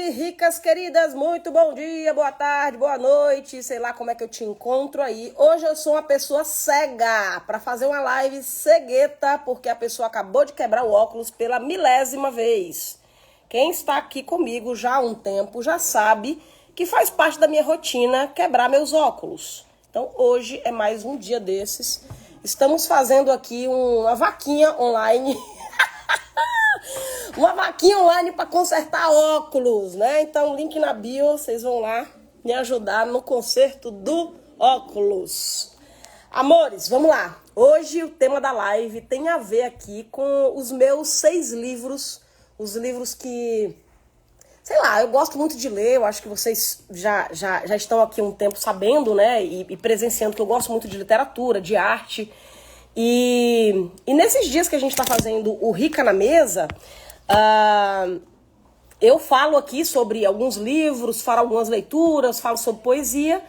Salve, ricas queridas, muito bom dia, boa tarde, boa noite, sei lá como é que eu te encontro aí. Hoje eu sou uma pessoa cega para fazer uma live cegueta, porque a pessoa acabou de quebrar o óculos pela milésima vez. Quem está aqui comigo já há um tempo já sabe que faz parte da minha rotina quebrar meus óculos. Então hoje é mais um dia desses. Estamos fazendo aqui uma vaquinha online. Uma vaquinha online para consertar óculos, né? Então, link na bio, vocês vão lá me ajudar no conserto do óculos. Amores, vamos lá. Hoje o tema da live tem a ver aqui com os meus 6 livros. Os livros que, sei lá, eu gosto muito de ler. Eu acho que vocês já estão aqui um tempo sabendo, né? E presenciando que eu gosto muito de literatura, de arte. E nesses dias que a gente está fazendo o Rica na Mesa, eu falo aqui sobre alguns livros, falo algumas leituras, falo sobre poesia.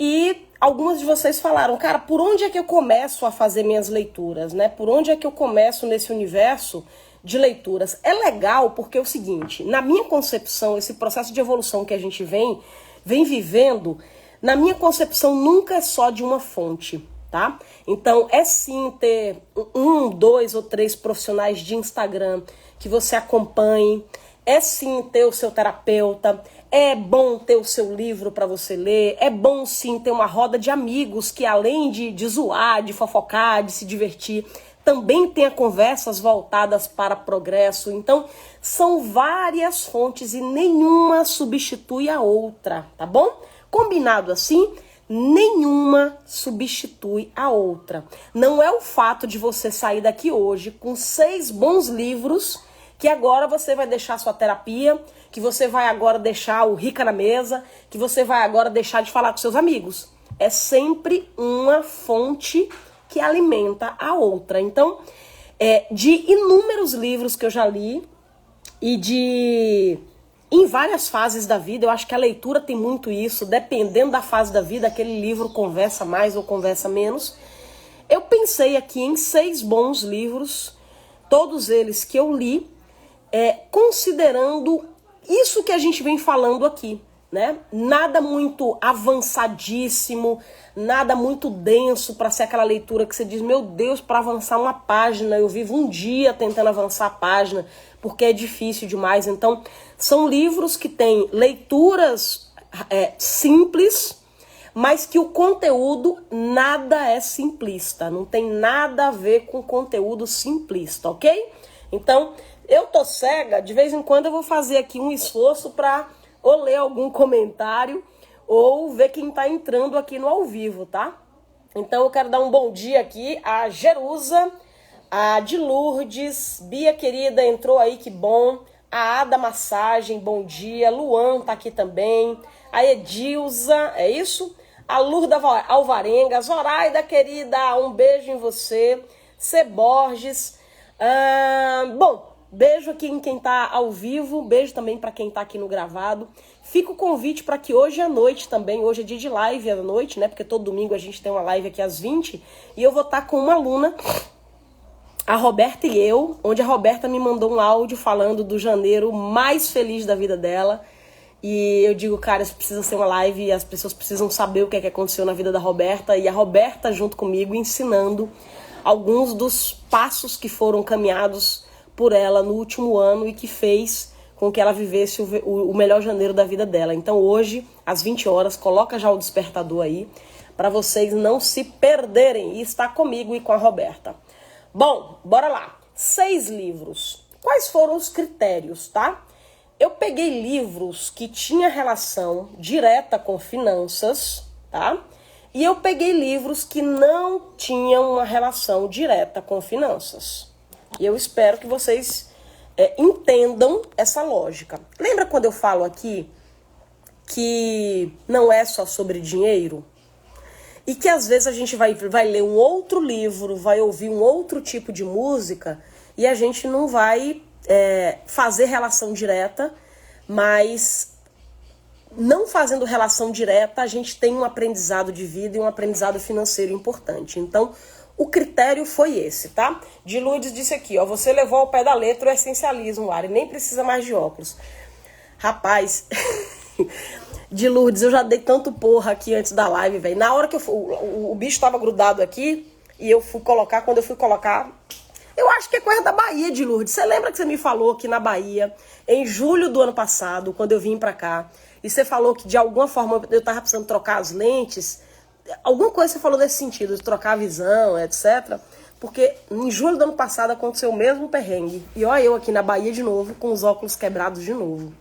E algumas de vocês falaram, cara, por onde é que eu começo a fazer minhas leituras, né? Por onde é que eu começo nesse universo de leituras? É legal porque é o seguinte, na minha concepção, esse processo de evolução que a gente vem vivendo, na minha concepção nunca é só de uma fonte. Tá? Então é sim ter 1, 2 ou 3 profissionais de Instagram que você acompanhe, é sim ter o seu terapeuta, é bom ter o seu livro para você ler, é bom sim ter uma roda de amigos que além de zoar, de fofocar, de se divertir, também tenha conversas voltadas para progresso. Então são várias fontes e nenhuma substitui a outra, tá bom? Combinado assim? Nenhuma substitui a outra. Não é o fato de você sair daqui hoje com 6 bons livros que agora você vai deixar sua terapia, que você vai agora deixar o Rica na Mesa, que você vai agora deixar de falar com seus amigos. É sempre uma fonte que alimenta a outra. Então, de inúmeros livros que eu já li e em várias fases da vida, eu acho que a leitura tem muito isso, dependendo da fase da vida, aquele livro conversa mais ou conversa menos. Eu pensei aqui em 6 bons livros, todos eles que eu li, considerando isso que a gente vem falando aqui, né? Nada muito avançadíssimo, nada muito denso para ser aquela leitura que você diz, meu Deus, para avançar uma página, eu vivo um dia tentando avançar a página, porque é difícil demais. Então, são livros que têm leituras simples, mas que o conteúdo nada é simplista, não tem nada a ver com conteúdo simplista, ok? Então, eu tô cega, de vez em quando eu vou fazer aqui um esforço para ou ler algum comentário ou ver quem tá entrando aqui no ao vivo, tá? Então eu quero dar um bom dia aqui a Jerusa, a de Lourdes, Bia querida entrou aí, que bom. A Ada Massagem, bom dia. Luan tá aqui também. A Edilza, é isso? A Lourda Alvarenga, Zoraida querida, um beijo em você. C. Borges. Bom, beijo aqui em quem tá ao vivo, beijo também para quem tá aqui no gravado. Fica o convite para que hoje à noite também, hoje é dia de live à noite, né? Porque todo domingo a gente tem uma live aqui às 20 e eu vou estar com uma aluna, a Roberta e eu, onde a Roberta me mandou um áudio falando do janeiro mais feliz da vida dela. E eu digo, cara, isso precisa ser uma live e as pessoas precisam saber o que aconteceu na vida da Roberta. E a Roberta junto comigo ensinando alguns dos passos que foram caminhados por ela no último ano e que fez com que ela vivesse o melhor janeiro da vida dela. Então hoje, às 20 horas, coloca já o despertador aí, para vocês não se perderem e estar comigo e com a Roberta. Bom, bora lá. 6 livros. Quais foram os critérios, tá? Eu peguei livros que tinham relação direta com finanças, tá? E eu peguei livros que não tinham uma relação direta com finanças. E eu espero que vocês entendam essa lógica. Lembra quando eu falo aqui que não é só sobre dinheiro? E que às vezes a gente vai ler um outro livro, vai ouvir um outro tipo de música e a gente não vai fazer relação direta, mas não fazendo relação direta, a gente tem um aprendizado de vida e um aprendizado financeiro importante. Então, o critério foi esse, tá? De Lourdes disse aqui, ó, você levou ao pé da letra o essencialismo, Ari, nem precisa mais de óculos. Rapaz, de Lourdes, eu já dei tanto porra aqui antes da live, velho. Na hora que o bicho tava grudado aqui e eu fui colocar, quando eu fui colocar, eu acho que é coisa da Bahia, de Lourdes. Você lembra que você me falou aqui na Bahia, em julho do ano passado, quando eu vim pra cá, e você falou que de alguma forma eu tava precisando trocar as lentes, alguma coisa você falou nesse sentido, de trocar a visão, etc. Porque em julho do ano passado aconteceu o mesmo perrengue. E olha eu aqui na Bahia de novo, com os óculos quebrados de novo.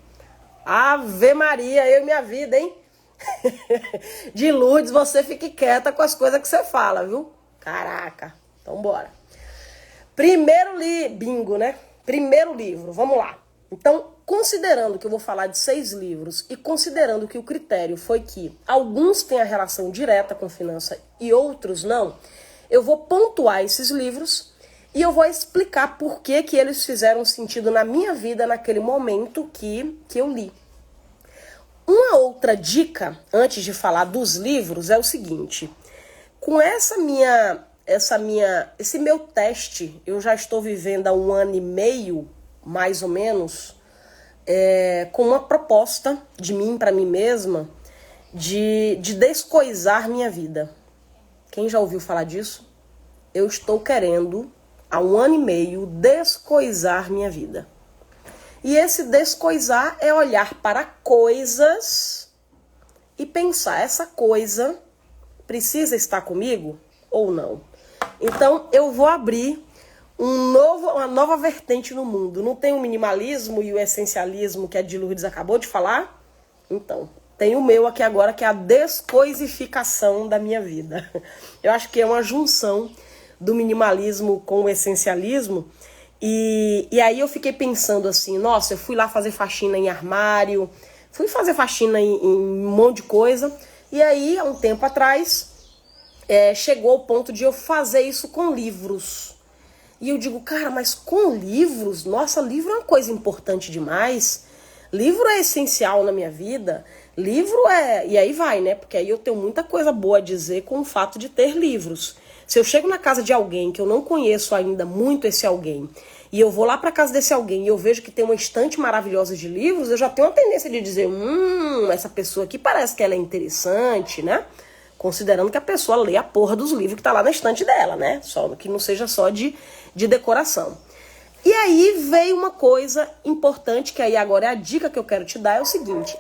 Ave Maria, eu e minha vida, hein? De Lourdes, você fique quieta com as coisas que você fala, viu? Caraca, então bora. Bingo, né? Primeiro livro, vamos lá. Então, considerando que eu vou falar de 6 livros e considerando que o critério foi que alguns têm a relação direta com finança e outros não, eu vou pontuar esses livros e eu vou explicar por que eles fizeram sentido na minha vida naquele momento que eu li. Uma outra dica, antes de falar dos livros, é o seguinte. Com esse meu teste, eu já estou vivendo há 1 ano e meio, mais ou menos, com uma proposta de mim para mim mesma de descoisar minha vida. Quem já ouviu falar disso? Eu estou querendo, há 1 ano e meio, descoisar minha vida. E esse descoisar é olhar para coisas e pensar, essa coisa precisa estar comigo ou não? Então eu vou abrir uma nova vertente no mundo. Não tem o minimalismo e o essencialismo que a de Lourdes acabou de falar? Então, tem o meu aqui agora, que é a descoisificação da minha vida. Eu acho que é uma junção do minimalismo com o essencialismo. E aí eu fiquei pensando assim, nossa, eu fui lá fazer faxina em armário, fui fazer faxina em um monte de coisa. E aí, há um tempo atrás, chegou ao ponto de eu fazer isso com livros. E eu digo, cara, mas com livros? Nossa, livro é uma coisa importante demais. Livro é essencial na minha vida. Livro é... E aí vai, né? Porque aí eu tenho muita coisa boa a dizer com o fato de ter livros. Se eu chego na casa de alguém que eu não conheço ainda muito esse alguém, e eu vou lá pra casa desse alguém e eu vejo que tem uma estante maravilhosa de livros, eu já tenho uma tendência de dizer, essa pessoa aqui parece que ela é interessante, né? Considerando que a pessoa lê a porra dos livros que tá lá na estante dela, né? Só que não seja só de decoração. E aí veio uma coisa importante, que aí agora é a dica que eu quero te dar, é o seguinte.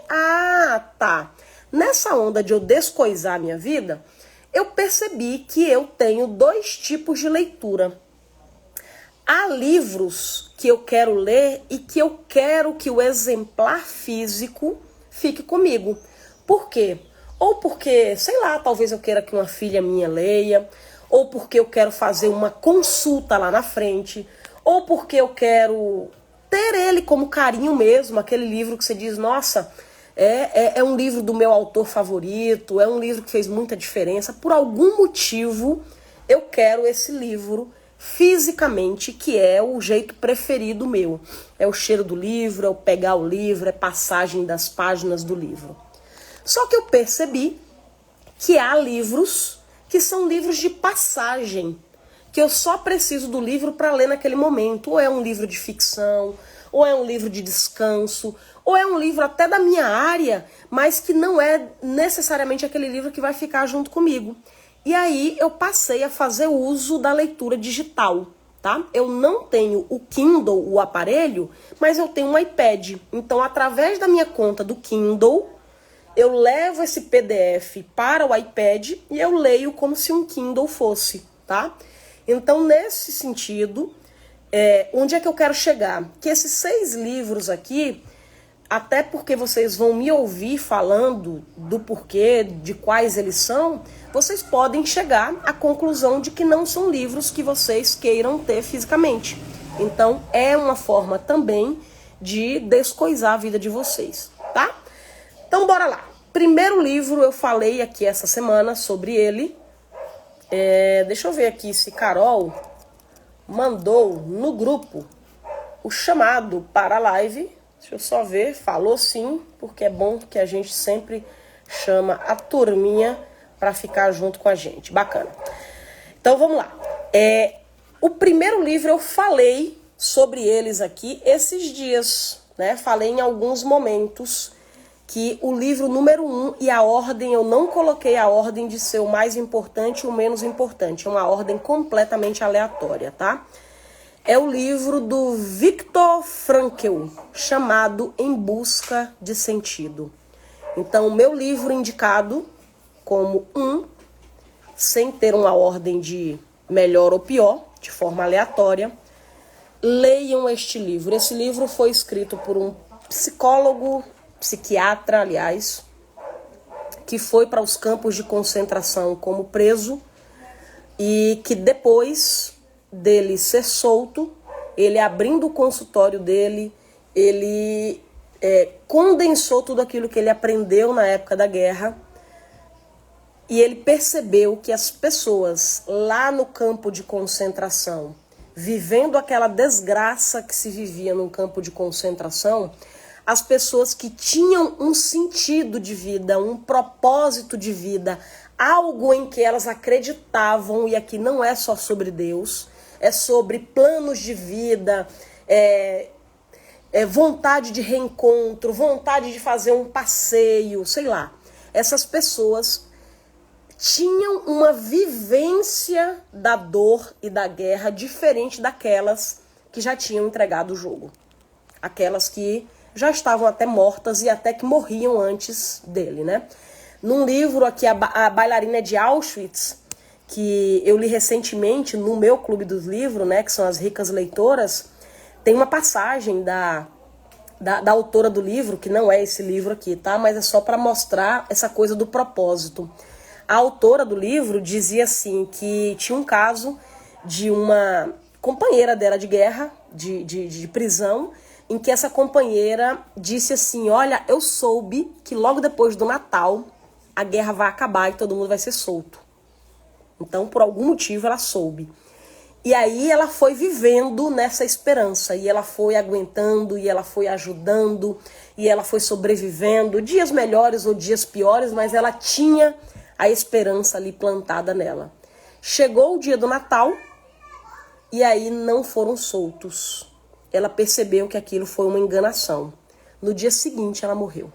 Tá. Nessa onda de eu descoisar a minha vida, eu percebi que eu tenho 2 tipos de leitura. Há livros que eu quero ler e que eu quero que o exemplar físico fique comigo. Por quê? Ou porque, sei lá, talvez eu queira que uma filha minha leia, ou porque eu quero fazer uma consulta lá na frente, ou porque eu quero ter ele como carinho mesmo, aquele livro que você diz, nossa, é um livro do meu autor favorito, é um livro que fez muita diferença. Por algum motivo, eu quero esse livro fisicamente, que é o jeito preferido meu. É o cheiro do livro, é o pegar o livro, é passagem das páginas do livro. Só que eu percebi que há livros que são livros de passagem, que eu só preciso do livro para ler naquele momento. Ou é um livro de ficção, ou é um livro de descanso, ou é um livro até da minha área, mas que não é necessariamente aquele livro que vai ficar junto comigo. E aí eu passei a fazer uso da leitura digital, tá? Eu não tenho o Kindle, o aparelho, mas eu tenho um iPad. Então, através da minha conta do Kindle, eu levo esse PDF para o iPad e eu leio como se um Kindle fosse, tá? Então, nesse sentido, onde é que eu quero chegar? Que esses 6 livros aqui, até porque vocês vão me ouvir falando do porquê, de quais eles são, vocês podem chegar à conclusão de que não são livros que vocês queiram ter fisicamente. Então, é uma forma também de descoisar a vida de vocês, tá? Então, bora lá. Primeiro livro, eu falei aqui essa semana sobre ele. Deixa eu ver aqui se Carol mandou no grupo o chamado para a live. Deixa eu só ver, falou sim, porque é bom que a gente sempre chama a turminha para ficar junto com a gente. Bacana. Então vamos lá. O primeiro livro eu falei sobre eles aqui esses dias, né, falei em alguns momentos que o livro número 1 e a ordem, eu não coloquei a ordem de ser o mais importante e o menos importante. É uma ordem completamente aleatória, tá? É o livro do Viktor Frankl, chamado Em Busca de Sentido. Então, o meu livro indicado como 1, sem ter uma ordem de melhor ou pior, de forma aleatória, leiam este livro. Esse livro foi escrito por um psiquiatra, aliás, que foi para os campos de concentração como preso e que depois dele ser solto, ele abrindo o consultório dele, ele condensou tudo aquilo que ele aprendeu na época da guerra e ele percebeu que as pessoas lá no campo de concentração, vivendo aquela desgraça que se vivia no campo de concentração, as pessoas que tinham um sentido de vida, um propósito de vida, algo em que elas acreditavam, e aqui não é só sobre Deus, é sobre planos de vida, vontade de reencontro, vontade de fazer um passeio, sei lá. Essas pessoas tinham uma vivência da dor e da guerra diferente daquelas que já tinham entregado o jogo. Aquelas que já estavam até mortas e até que morriam antes dele, né? Num livro aqui, a Bailarina de Auschwitz, que eu li recentemente no meu clube dos livros, né, que são as ricas leitoras, tem uma passagem da autora do livro, que não é esse livro aqui, tá? Mas é só para mostrar essa coisa do propósito. A autora do livro dizia assim, que tinha um caso de uma companheira dela de guerra, de prisão, em que essa companheira disse assim, olha, eu soube que logo depois do Natal a guerra vai acabar e todo mundo vai ser solto. Então, por algum motivo, ela soube. E aí ela foi vivendo nessa esperança, e ela foi aguentando, e ela foi ajudando, e ela foi sobrevivendo, dias melhores ou dias piores, mas ela tinha a esperança ali plantada nela. Chegou o dia do Natal, e aí não foram soltos. Ela percebeu que aquilo foi uma enganação. No dia seguinte, ela morreu.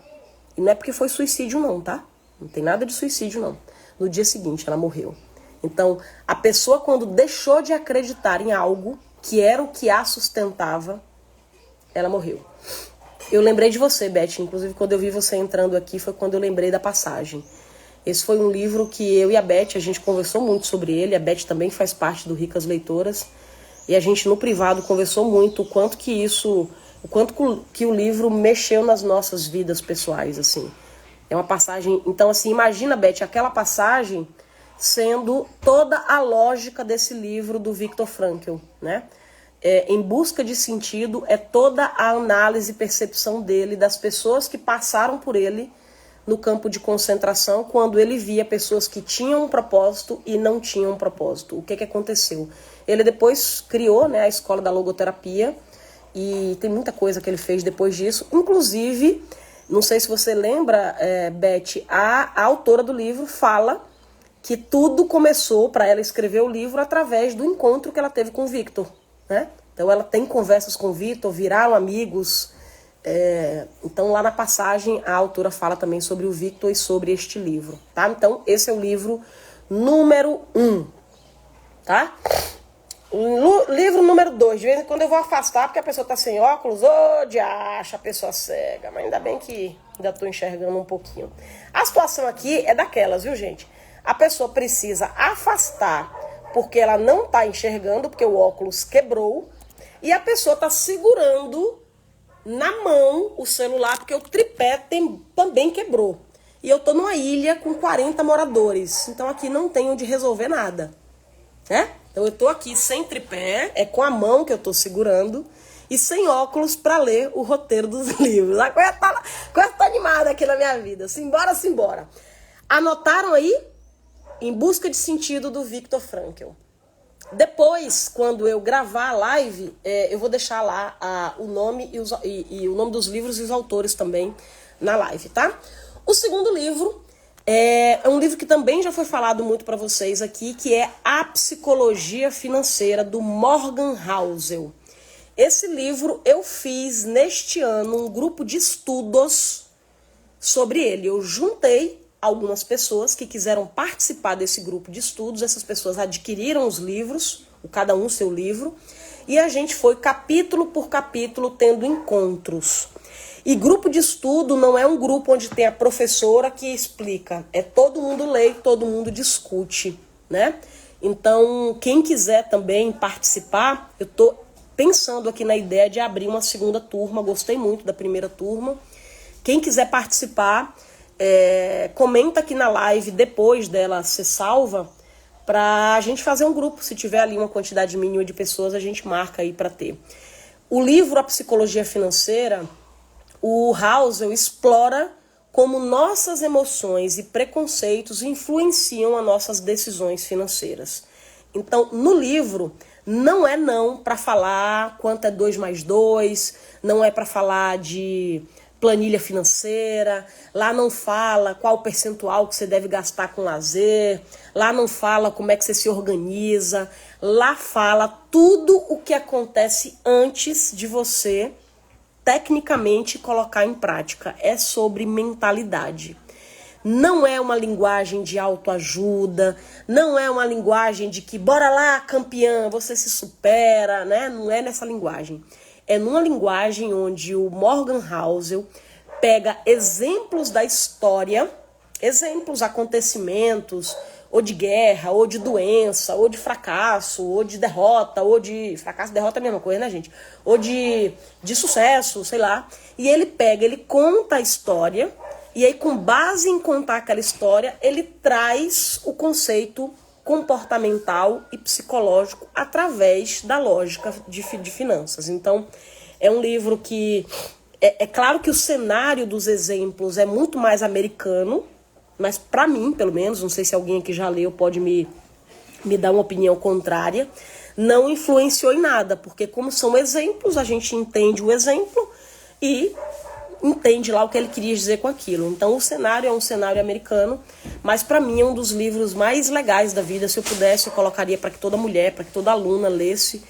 E não é porque foi suicídio não, tá? Não tem nada de suicídio não. No dia seguinte, ela morreu. Então, a pessoa quando deixou de acreditar em algo, que era o que a sustentava, ela morreu. Eu lembrei de você, Beth. Inclusive, quando eu vi você entrando aqui, foi quando eu lembrei da passagem. Esse foi um livro que eu e a Beth, a gente conversou muito sobre ele. A Beth também faz parte do Ricas Leitoras. E a gente no privado conversou muito o quanto que o livro mexeu nas nossas vidas pessoais, assim. É uma passagem, então assim, imagina, Beth, aquela passagem sendo toda a lógica desse livro do Viktor Frankl, né? Em busca de sentido é toda a análise e percepção dele, das pessoas que passaram por ele no campo de concentração, quando ele via pessoas que tinham um propósito e não tinham um propósito. O que aconteceu? Ele depois criou, né, a escola da logoterapia e tem muita coisa que ele fez depois disso. Inclusive, não sei se você lembra, Beth, a autora do livro fala que tudo começou para ela escrever o livro através do encontro que ela teve com o Victor, né? Então ela tem conversas com o Victor, viraram amigos. Então lá na passagem a autora fala também sobre o Victor e sobre este livro, tá? Então esse é o livro número 1, tá? Livro número 2, de vez em quando eu vou afastar porque a pessoa tá sem óculos, de acha a pessoa cega, mas ainda bem que ainda tô enxergando um pouquinho. A situação aqui é daquelas, viu, gente? A pessoa precisa afastar porque ela não tá enxergando, porque o óculos quebrou, e a pessoa tá segurando na mão o celular porque o tripé também quebrou. E eu tô numa ilha com 40 moradores, então aqui não tem onde resolver nada, né? Então eu tô aqui sem tripé, é com a mão que eu tô segurando e sem óculos para ler o roteiro dos livros. A coisa tá animada aqui na minha vida. Simbora, simbora. Anotaram aí? Em Busca de Sentido, do Viktor Frankl. Depois, quando eu gravar a live, eu vou deixar lá o nome e o nome dos livros e os autores também na live, tá? O segundo livro é um livro que também já foi falado muito para vocês aqui, que é A Psicologia Financeira, do Morgan Housel. Esse livro eu fiz neste ano um grupo de estudos sobre ele. Eu juntei algumas pessoas que quiseram participar desse grupo de estudos. Essas pessoas adquiriram os livros, cada um seu livro, e a gente foi capítulo por capítulo tendo encontros. E grupo de estudo não é um grupo onde tem a professora que explica, é todo mundo lê e todo mundo discute, né? Então, quem quiser também participar, eu tô pensando aqui na ideia de abrir uma segunda turma, gostei muito da primeira turma. Quem quiser participar, comenta aqui na live depois dela ser salva, pra gente fazer um grupo. Se tiver ali uma quantidade mínima de pessoas, a gente marca aí para ter. O livro A Psicologia Financeira, o Housel explora como nossas emoções e preconceitos influenciam as nossas decisões financeiras. Então, no livro, não é não para falar quanto é 2 mais 2, não é para falar de planilha financeira, lá não fala qual o percentual que você deve gastar com lazer, lá não fala como é que você se organiza, lá fala tudo o que acontece antes de você tecnicamente colocar em prática. É sobre mentalidade. Não é uma linguagem de autoajuda, não é uma linguagem de que bora lá, campeã, você se supera, né? Não é nessa linguagem. É numa linguagem onde o Morgan Housel pega exemplos da história, exemplos, acontecimentos, ou de guerra, ou de doença, ou de fracasso, ou de derrota, ou de... Fracasso e derrota é a mesma coisa, né, gente? Ou de sucesso, sei lá. E ele pega, ele conta a história, e aí com base em contar aquela história, ele traz o conceito comportamental e psicológico através da lógica de finanças. Então, é um livro que... É claro que o cenário dos exemplos é muito mais americano, mas para mim, pelo menos, não sei se alguém aqui já leu, pode me dar uma opinião contrária, não influenciou em nada, porque como são exemplos, a gente entende o exemplo e entende lá o que ele queria dizer com aquilo. Então o cenário é um cenário americano, mas para mim é um dos livros mais legais da vida. Se eu pudesse, eu colocaria para que toda mulher, para que toda aluna lesse,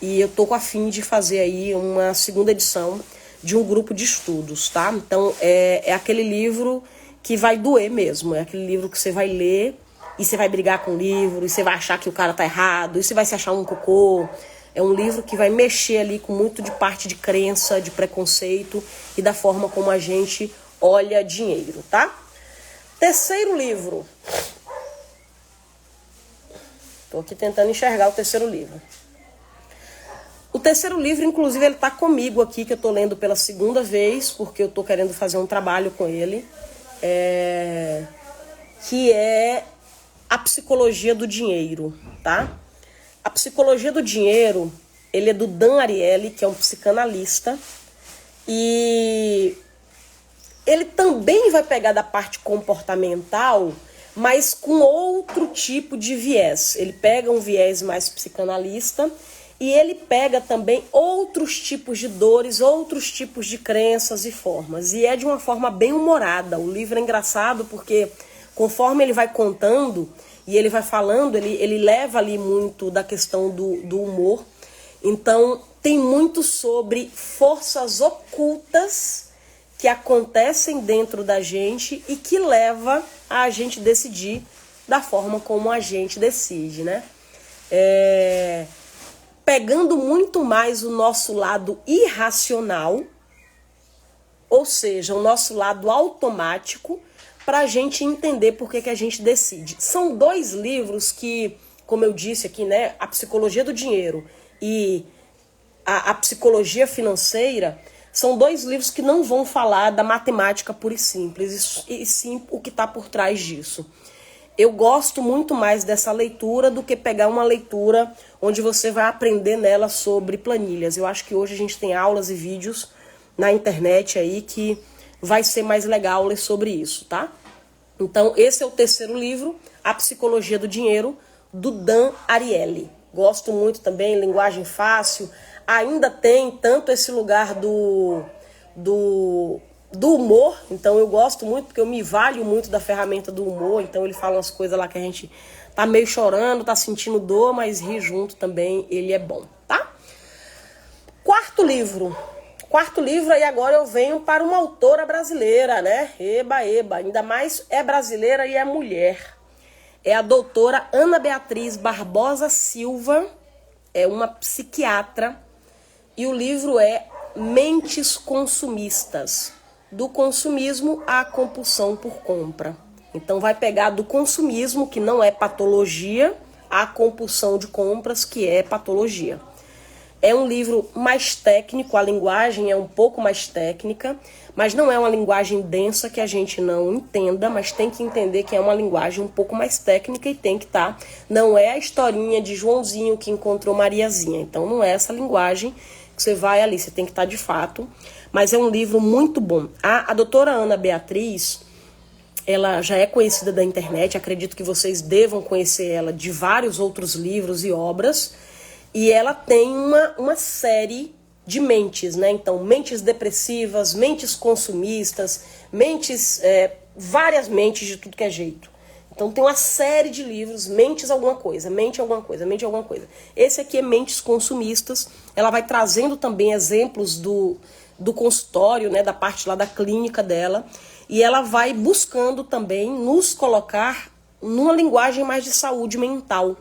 e eu tô com a fim de fazer aí uma segunda edição de um grupo de estudos, tá? Então é aquele livro que vai doer mesmo, é aquele livro que você vai ler e você vai brigar com o livro, e você vai achar que o cara tá errado, e você vai se achar um cocô. É um livro que vai mexer ali com muito de parte de crença, de preconceito e da forma como a gente olha dinheiro, tá? Terceiro livro. Tô aqui tentando enxergar o terceiro livro. O terceiro livro, inclusive, ele tá comigo aqui, que eu tô lendo pela segunda vez, porque eu tô querendo fazer um trabalho com ele. Que é A Psicologia do Dinheiro, tá? A Psicologia do Dinheiro, ele é do Dan Ariely, que é um psicanalista, e ele também vai pegar da parte comportamental, mas com outro tipo de viés. Ele pega um viés mais psicanalista e ele pega também outros tipos de dores, outros tipos de crenças e formas. E é de uma forma bem humorada. O livro é engraçado porque conforme ele vai contando e ele vai falando, ele leva ali muito da questão do humor. Então tem muito sobre forças ocultas que acontecem dentro da gente e que leva a gente decidir da forma como a gente decide, né? Pegando muito mais o nosso lado irracional, ou seja, o nosso lado automático, para a gente entender por que a gente decide. São 2 livros que, como eu disse aqui, né, A Psicologia do Dinheiro e a Psicologia Financeira, são 2 livros que não vão falar da matemática pura e simples, e sim o que está por trás disso. Eu gosto muito mais dessa leitura do que pegar uma leitura onde você vai aprender nela sobre planilhas. Eu acho que hoje a gente tem aulas e vídeos na internet aí que vai ser mais legal ler sobre isso, tá? Então, esse é o terceiro livro, A Psicologia do Dinheiro, do Dan Ariely. Gosto muito também, linguagem fácil. Ainda tem tanto esse lugar do humor, então eu gosto muito, porque eu me valho muito da ferramenta do humor. Então ele fala umas coisas lá que a gente tá meio chorando, tá sentindo dor, mas rir junto também, ele é bom, tá? Quarto livro. Quarto livro, aí agora eu venho para uma autora brasileira, né? Eba, eba. Ainda mais é brasileira e é mulher. É a doutora Ana Beatriz Barbosa Silva. É uma psiquiatra. E o livro é Mentes Consumistas. Do consumismo à compulsão por compra. Então vai pegar do consumismo, que não é patologia, à compulsão de compras, que é patologia. É um livro mais técnico, a linguagem é um pouco mais técnica, mas não é uma linguagem densa que a gente não entenda, mas tem que entender que é uma linguagem um pouco mais técnica e tem que estar. Não é a historinha de Joãozinho que encontrou Mariazinha, então não é essa linguagem que você vai ali, você tem que estar de fato, mas é um livro muito bom. A doutora Ana Beatriz, ela já é conhecida da internet, acredito que vocês devam conhecer ela de vários outros livros e obras. E ela tem uma série de mentes, né? Então, mentes depressivas, mentes consumistas, mentes, várias mentes de tudo que é jeito. Então, tem uma série de livros, mentes alguma coisa, mente alguma coisa, mente alguma coisa. Esse aqui é Mentes Consumistas. Ela vai trazendo também exemplos do consultório, né? Da parte lá da clínica dela. E ela vai buscando também nos colocar numa linguagem mais de saúde mental.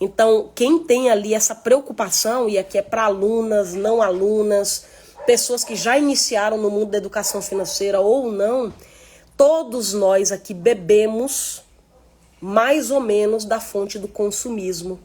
Então, quem tem ali essa preocupação, e aqui é para alunas, não alunas, pessoas que já iniciaram no mundo da educação financeira ou não, todos nós aqui bebemos mais ou menos da fonte do consumismo.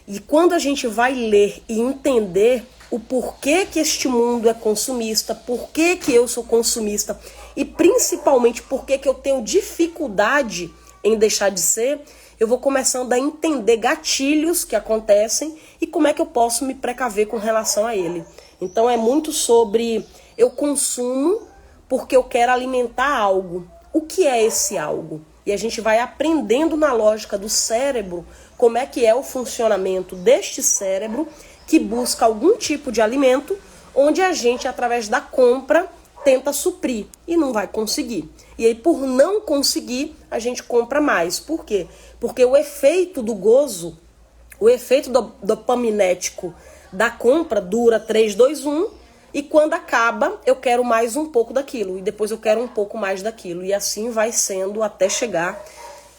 E quando a gente vai ler e entender o porquê que este mundo é consumista, porquê que eu sou consumista e principalmente porquê que eu tenho dificuldade em deixar de ser, eu vou começando a entender gatilhos que acontecem e como é que eu posso me precaver com relação a ele. Então é muito sobre eu consumo porque eu quero alimentar algo. O que é esse algo? E a gente vai aprendendo na lógica do cérebro como é que é o funcionamento deste cérebro que busca algum tipo de alimento onde a gente, através da compra, tenta suprir e não vai conseguir. E aí, por não conseguir, a gente compra mais. Por quê? Porque o efeito do gozo, o efeito dopaminético da compra dura 3, 2, 1, e quando acaba, eu quero mais um pouco daquilo, e depois eu quero um pouco mais daquilo. E assim vai sendo até chegar,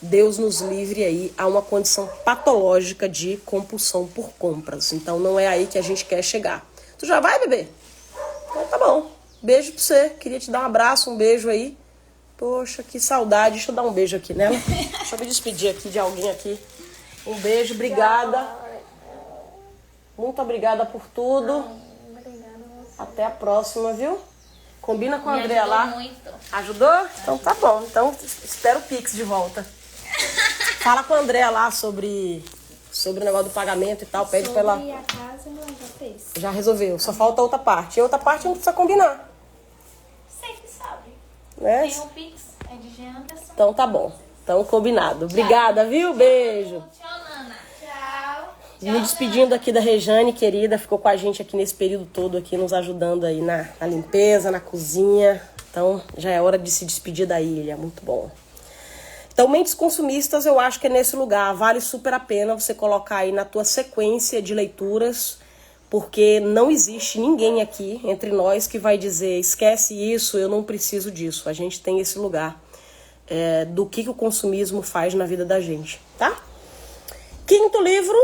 Deus nos livre aí, a uma condição patológica de compulsão por compras. Então não é aí que a gente quer chegar. Tu já vai, bebê? Então tá bom. Beijo pra você. Queria te dar um abraço, um beijo aí. Poxa, que saudade. Deixa eu dar um beijo aqui nela. Deixa eu me despedir aqui de alguém aqui. Um beijo, obrigada. Muito obrigada por tudo. Até a próxima, viu? Combina com a Andrea lá. Muito. Ajudou? Então tá bom. Então espero o Pix de volta. Fala com a Andrea lá sobre o negócio do pagamento e tal. Pede pra ela. A casa ela já fez. Já resolveu. Só falta a outra parte. E a outra parte não precisa combinar. Sempre sabe. Né? Tem o Pix, é de Jean Anderson. Então tá bom. Então combinado. Obrigada, viu? Beijo. Tchau, Nana. Tchau. Me despedindo aqui da Rejane, querida. Ficou com a gente aqui nesse período todo aqui, nos ajudando aí na limpeza, na cozinha. Então já é hora de se despedir da ilha. Muito bom. Então, Mentes Consumistas, eu acho que é nesse lugar. Vale super a pena você colocar aí na tua sequência de leituras, porque não existe ninguém aqui entre nós que vai dizer, esquece isso, eu não preciso disso. A gente tem esse lugar do que o consumismo faz na vida da gente, tá? Quinto livro,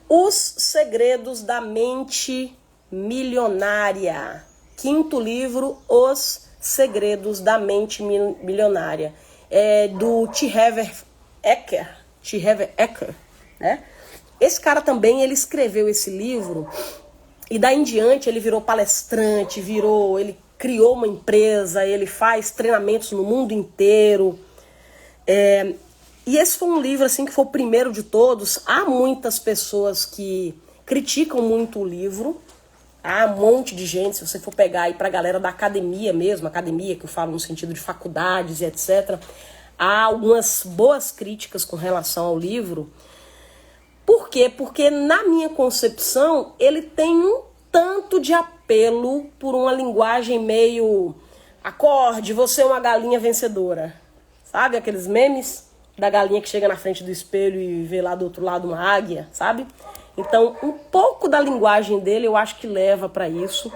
Os Segredos da Mente Milionária. Quinto livro, Os Segredos da Mente Milionária. É do T. Harv Eker, né? Esse cara também, ele escreveu esse livro e daí em diante ele virou palestrante, ele criou uma empresa, ele faz treinamentos no mundo inteiro. E esse foi um livro assim que foi o primeiro de todos. Há muitas pessoas que criticam muito o livro. Há um monte de gente, se você for pegar aí pra galera da academia mesmo, academia que eu falo no sentido de faculdades e etc. Há algumas boas críticas com relação ao livro. Por quê? Porque na minha concepção ele tem um tanto de apelo por uma linguagem meio acorde, você é uma galinha vencedora. Sabe aqueles memes da galinha que chega na frente do espelho e vê lá do outro lado uma águia, sabe? Então, um pouco da linguagem dele eu acho que leva para isso.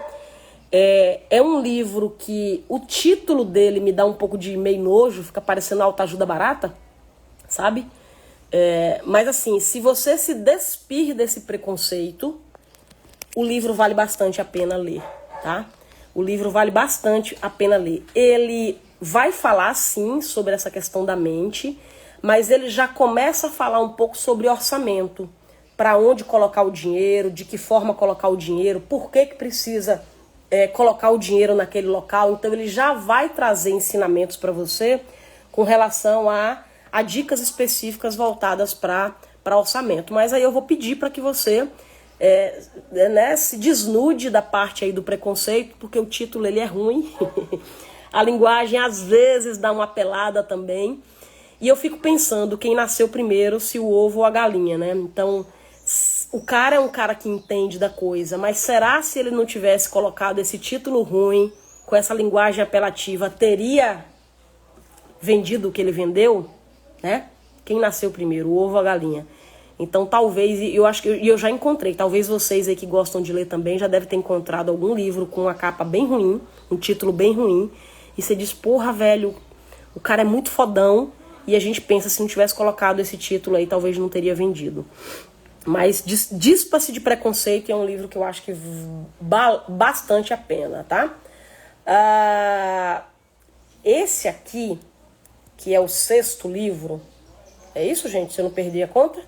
É um livro que o título dele me dá um pouco de meio nojo, fica parecendo autoajuda barata, sabe? Mas assim, se você se despir desse preconceito, o livro vale bastante a pena ler, tá? O livro vale bastante a pena ler. Ele vai falar, sim, sobre essa questão da mente, mas ele já começa a falar um pouco sobre orçamento. Para onde colocar o dinheiro, de que forma colocar o dinheiro, por que precisa colocar o dinheiro naquele local. Então ele já vai trazer ensinamentos para você com relação a dicas específicas voltadas para orçamento. Mas aí eu vou pedir para que você se desnude da parte aí do preconceito, porque o título ele é ruim. A linguagem às vezes dá uma pelada também. E eu fico pensando quem nasceu primeiro, se o ovo ou a galinha, né? Então, o cara é um cara que entende da coisa, mas será se ele não tivesse colocado esse título ruim, com essa linguagem apelativa, teria vendido o que ele vendeu, né? Quem nasceu primeiro, o ovo ou a galinha? Então talvez, eu acho que eu já encontrei, talvez vocês aí que gostam de ler também já devem ter encontrado algum livro com uma capa bem ruim, um título bem ruim, e você diz, porra, velho, o cara é muito fodão, e a gente pensa, se não tivesse colocado esse título aí, talvez não teria vendido. Mas Dispa-se de Preconceito é um livro que eu acho que bastante a pena, tá? Esse aqui, que é o 6º livro, é isso, gente? Se eu não perdi a conta?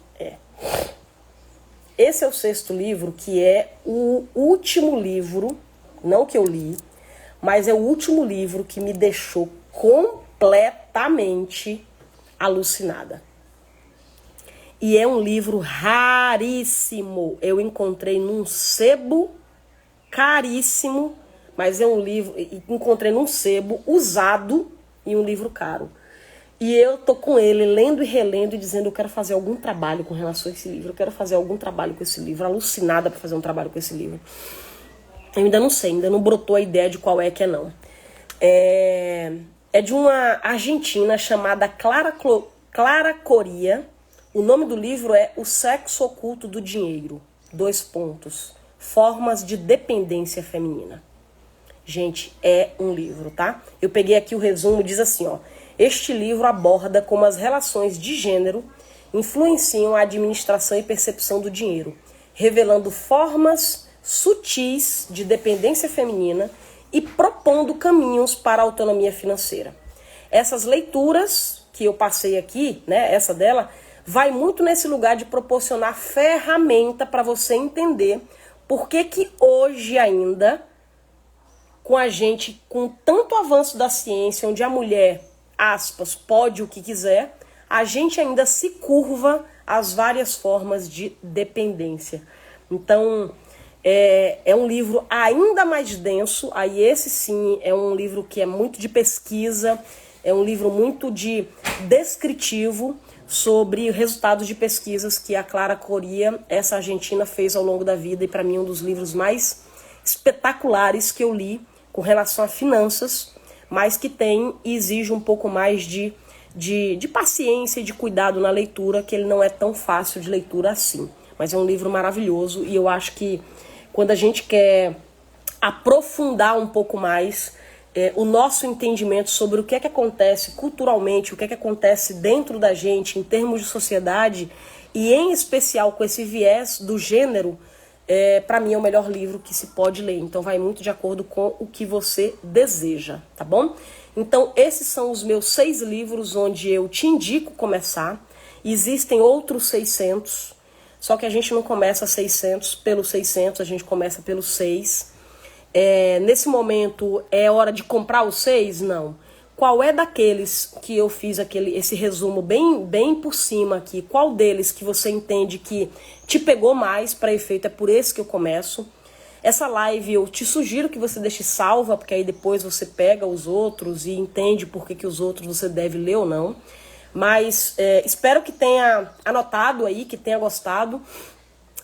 Esse é o 6º livro, que é o último livro, não que eu li, mas é o último livro que me deixou completamente alucinada. E é um livro raríssimo. Eu encontrei num sebo caríssimo, mas é um livro, encontrei num sebo usado e um livro caro. E eu tô com ele, lendo e relendo e dizendo, eu quero fazer algum trabalho com relação a esse livro, eu quero fazer algum trabalho com esse livro, alucinada para fazer um trabalho com esse livro. Eu ainda não sei, ainda não brotou a ideia de qual é que é não. É de uma argentina chamada Clara Coria. O nome do livro é O Sexo Oculto do Dinheiro. : Formas de Dependência Feminina. Gente, é um livro, tá? Eu peguei aqui o resumo, diz assim, ó. Este livro aborda como as relações de gênero influenciam a administração e percepção do dinheiro, revelando formas sutis de dependência feminina e propondo caminhos para a autonomia financeira. Essas leituras que eu passei aqui, né, essa dela, vai muito nesse lugar de proporcionar ferramenta para você entender por que hoje ainda, com a gente, com tanto avanço da ciência, onde a mulher, aspas, pode o que quiser, a gente ainda se curva às várias formas de dependência. Então, é um livro ainda mais denso, aí esse sim é um livro que é muito de pesquisa, é um livro muito de descritivo sobre resultados de pesquisas que a Clara Coria, essa argentina, fez ao longo da vida, e para mim é um dos livros mais espetaculares que eu li com relação a finanças, mas que tem e exige um pouco mais de paciência e de cuidado na leitura, que ele não é tão fácil de leitura assim. Mas é um livro maravilhoso e eu acho que quando a gente quer aprofundar um pouco mais o nosso entendimento sobre o que é que acontece culturalmente, o que é que acontece dentro da gente em termos de sociedade, e em especial com esse viés do gênero, para mim é o melhor livro que se pode ler. Então vai muito de acordo com o que você deseja, tá bom? Então esses são os meus 6 livros onde eu te indico começar. Existem outros 600, só que a gente não começa pelos 600, a gente começa pelos 6. Nesse momento é hora de comprar os 6? Não. Qual é daqueles que eu fiz esse resumo bem por cima aqui? Qual deles que você entende que te pegou mais para efeito? É por esse que eu começo. Essa live eu te sugiro que você deixe salva, porque aí depois você pega os outros e entende por que os outros você deve ler ou não. Mas espero que tenha anotado aí, que tenha gostado.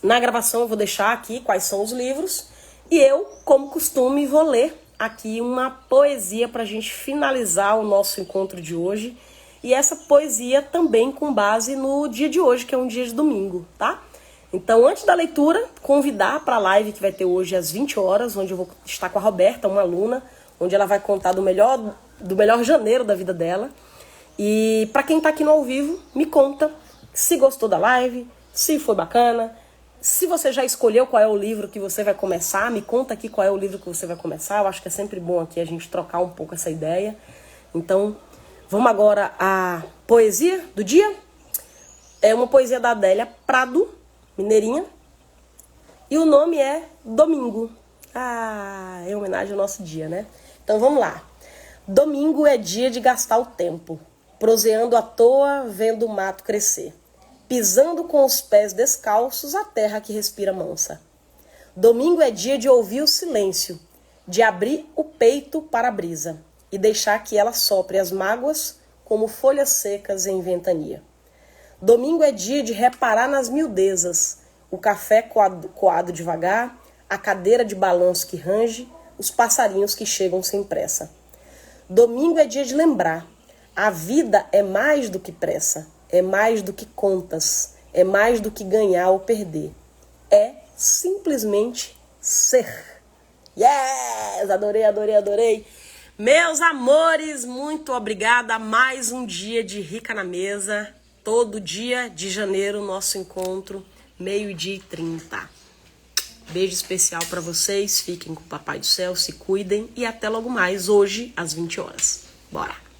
Na gravação eu vou deixar aqui quais são os livros. E eu, como costume, vou ler aqui uma poesia para a gente finalizar o nosso encontro de hoje. E essa poesia também com base no dia de hoje, que é um dia de domingo, tá? Então, antes da leitura, convidar para a live que vai ter hoje às 20 horas, onde eu vou estar com a Roberta, uma aluna, onde ela vai contar do melhor janeiro da vida dela. E para quem está aqui no ao vivo, me conta se gostou da live, se foi bacana, se você já escolheu qual é o livro que você vai começar, me conta aqui qual é o livro que você vai começar. Eu acho que é sempre bom aqui a gente trocar um pouco essa ideia. Então, vamos agora à poesia do dia. É uma poesia da Adélia Prado, mineirinha, e o nome é Domingo. É homenagem ao nosso dia, né? Então vamos lá. Domingo é dia de gastar o tempo, proseando à toa, vendo o mato crescer, pisando com os pés descalços a terra que respira mansa. Domingo é dia de ouvir o silêncio, de abrir o peito para a brisa e deixar que ela sopre as mágoas como folhas secas em ventania. Domingo é dia de reparar nas miudezas, o café coado devagar, a cadeira de balanço que range, os passarinhos que chegam sem pressa. Domingo é dia de lembrar, a vida é mais do que pressa, é mais do que contas, é mais do que ganhar ou perder. É simplesmente ser. Yes! Adorei, adorei, adorei. Meus amores, muito obrigada. Mais um dia de Rica na Mesa. Todo dia de janeiro, nosso encontro, 12h30. Beijo especial para vocês. Fiquem com o Papai do Céu, se cuidem e até logo mais, hoje, às 20 horas. Bora!